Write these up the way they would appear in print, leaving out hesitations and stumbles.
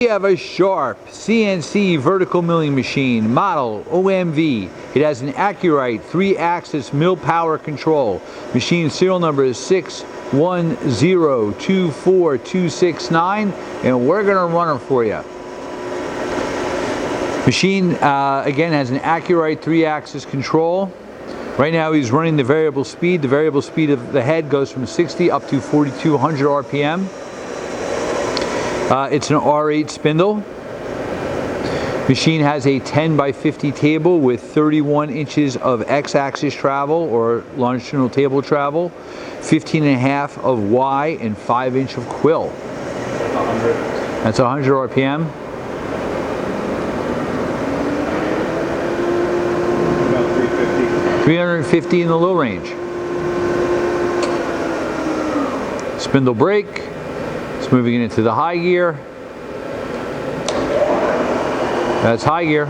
We have a Sharp CNC vertical milling machine, model OMV. It has an ACU-RITE 3-axis mill power control. Machine serial number is 61024269, and we're going to run it for you. Machine again has an ACU-RITE 3-axis control. Right now he's running the variable speed. The variable speed of the head goes from 60 up to 4200 RPM. It's an R8 spindle. Machine has a 10 by 50 table with 31 inches of X-axis travel or longitudinal table travel, 15.5 of Y, and 5 inch of quill. 100. That's 100 RPM. About 350. 350 in the low range. Spindle brake. It's moving it into the high gear. That's high gear.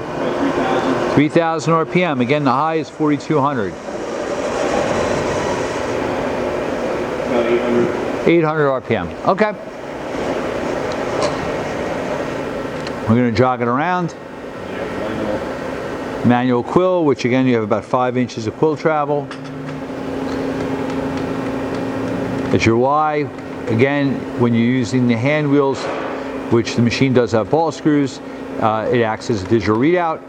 3,000 RPM. Again, the high is 4,200. About 800. 800 RPM. Okay. We're going to jog it around. Manual quill, which again you have about 5 inches of quill travel. It's your Y. Again, when you're using the hand wheels, which the machine does have ball screws, it acts as a digital readout.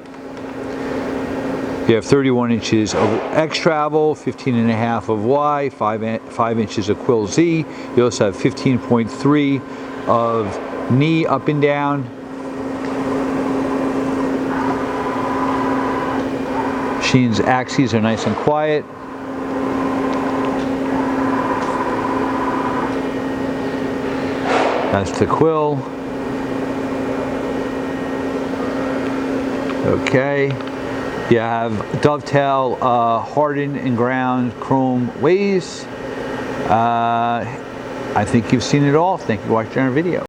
You have 31 inches of X travel, 15.5 of Y, 5 inches of quill Z. You also have 15.3 of knee up and down. Machine's axes are nice and quiet. That's the quill. Okay. You have dovetail, hardened and ground chrome ways. I think you've seen it all. Thank you for watching our video.